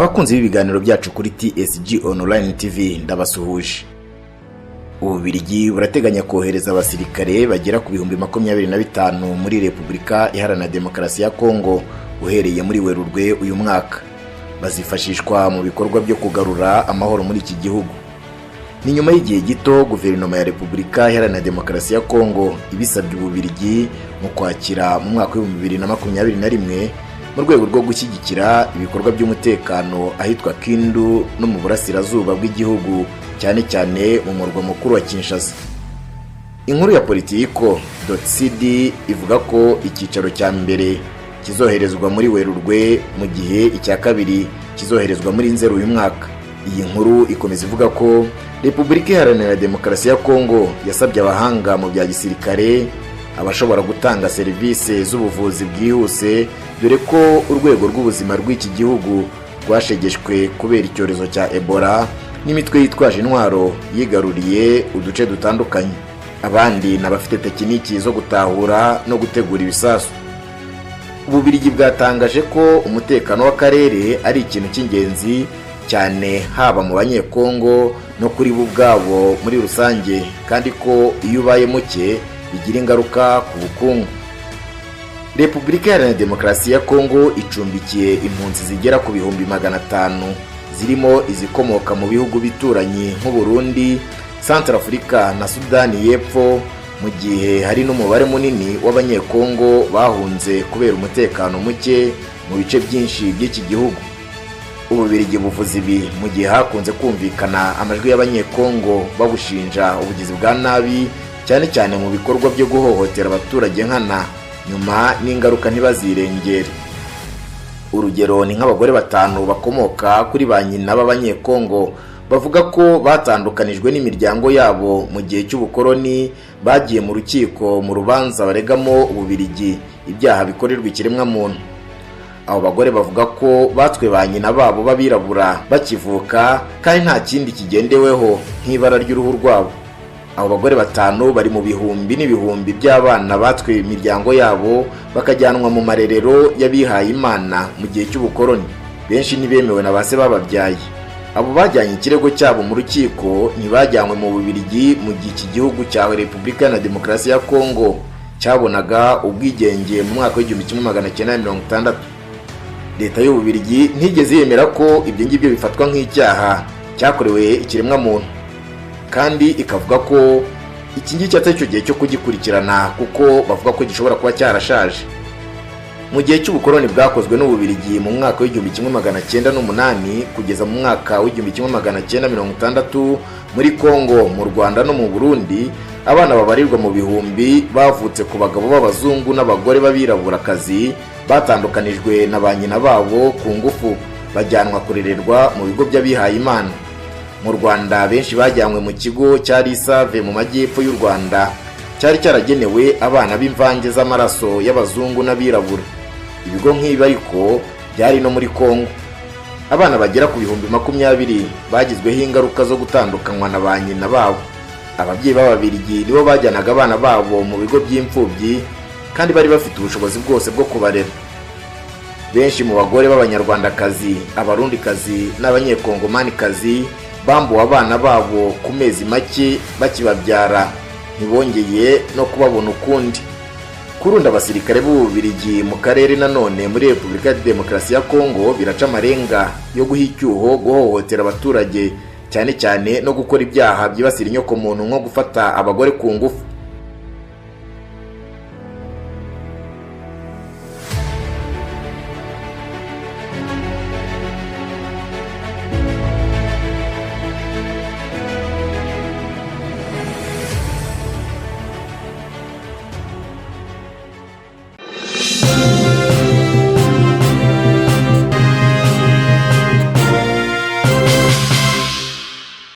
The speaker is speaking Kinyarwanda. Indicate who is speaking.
Speaker 1: Abakunzi b'ibiganiro byacu kuri TSG Online TV ndabasuhuje. Ububiligi burateganya kohereza abasirikare bagera ku 25,000 muri Repubulika Iharanira Demokarasi ya Kongo uhereye muri Werurwe uyu mwaka. Bazifashishwa mu bikorwa byo kugarura amahoro muri iki gihugu. Ni nyuma y'igihe gito guverinoma ya Repubulika Iharanira Demokarasi ya Kongo ibisabye ububiligi mu kwakira mu mwaka wa 2021 mu rwego rwo gushyigikira ibikorwa by'umutekano ahitwa Kindu no mu burasirazuba bw'igihugu cyane cyane mu murwa mukuru wa Kinshasa. Inkuru ya Politico.cd ivuga ko icyicaro cya mbere kizoherezwa muri Werurwe mu gihe icya kabiri kizoherezwa muri Nzeri uyu mwaka. Iyi nkuru ikomeza ivuga ko Repubulika Iharanira Demokarasi ya Kongo yasabye abahanga mu bya gisirikare abashobora gutanga serivisi z'ubuvuzi bwihuse, dore ko urwego rw'ubuzima rw'iki gihugu rwashegeshwe kubera icyorezo cya Ebola n'imitwe yitwaje intwaro yigaruriye uduce dutandukanye. Abandi n'abafite tekiniki zo gutahura no gutegura ibisasu. Ububiligi bwatangaje ko umutekano w'akarere ari ikintu cy'ingenzi cyane haba mu banyekongo no kuri bo ubwabo muri rusange, kandi ko iyo ubaye muke bigira ingaruka ku bukungu. Repubulika Iharanira Demokarasi ya Kongo icumbikiye impunzi zigera ku 500,000 zirimo izikomoka mu bihugu bituranyi nk'u Burundi, Centrafrica na Sudani y'Epfo, mu gihe hari n'umubare munini w'abanyekongo bahunze kubera umutekano muke mu bice byinshi by'iki gihugu. Ububiligi buvuze ibi mu gihe hakunze kumvikana amajwi y'abanyekongo babushinja ubugizi bwa nabi cyane cyane mu bikorwa byo guhohotera abaturage nkana, nyuma n'ingaruka ntibazirengere. Urugero ni nk'abagore 5 bakomoka kuri ba nyina b'abanyekongo bavuga ko batandukanijwe n'imiryango yabo mu gihe cy'ubukoloni, bagiye mu rukiko mu rubanza baregamo ububiligi ibyaha bikorerwa ikiremwa muntu. Abo bagore bavuga ko batwe ba nyina babo babirabura bakivuka kandi nta kindi kigendeweho nk'ibara ry'uruhu rwabo. Abo bagore 5 bari mu bihumbi n'ibihumbi by'abana batwe imiryango yabo bakajyanwa mu marerero y'abihaye Imana mu gihe cy'ubukoloni. Benshi ntibemewe na base bababyaye. Abo bajyanye ikirego cyabo mu rukiko ntibajyanywe mu Bubiligi mu gihe iki gihugu cya Repubulika Iharanira Demokarasi ya Kongo cyabonaga ubwigenge mu mwaka wa 1960. Leta y'Ububiligi ntigeze yemera ko ibyo ngibyo bifatwa nk'icyaha cyakorewe ikiremwa muntu, kandi ikavuga ko iki ngiki atari cyo gihe cyo kugikurikirana kuko bavuga ko gishobora kuba cyarashaje. Mu gihe cy'ubukoloni bwakozwe n'Ububiligi mu mwaka wa 1908 kugeza mu mwaka wa 1960 muri Kongo, mu Rwanda no mu Burundi, abana babarirwa mu bihumbi bavutse ku bagabo b'abazungu n'abagore b'abiraburakazi batandukanijwe na ba nyina babo ku ngufu, bajyanwa kurererwa mu bigo by'abihaye Imana. Mu Rwanda benshi bajyanywe mu kigo cya Risave mu majyepfo y'u Rwanda cyari cyaragenewe abana b'imvange z'amaraso y'abazungu n'abirabura. Ibigo nk'ibi ariko byari no muri Kongo. Abana bagera ku 20,000 bagizweho ingaruka zo gutandukanywa na ba nyina babo. Ababyeyi b'Ababiligi nibo bajyanaga abana babo mu bigo by'imfubyi kandi bari bafite ubushobozi bwose bwo kubarera. Benshi mu bagore b'Abanyarwandakazi, Abarundikazi n'Abanyekongomanikazi bambuwe abana babo ku mezi make bakibabyara, ntibongeye no kubabona ukundi. Kurunda abasirikare b'Ububiligi mu karere nanone muri Repubulika ya Demokarasi ya Kongo biraca amarenga yo guha icyuho guhohotera abaturage, cyane cyane no gukora ibyaha byibasira inyoko muntu nko gufata abagore ku ngufu.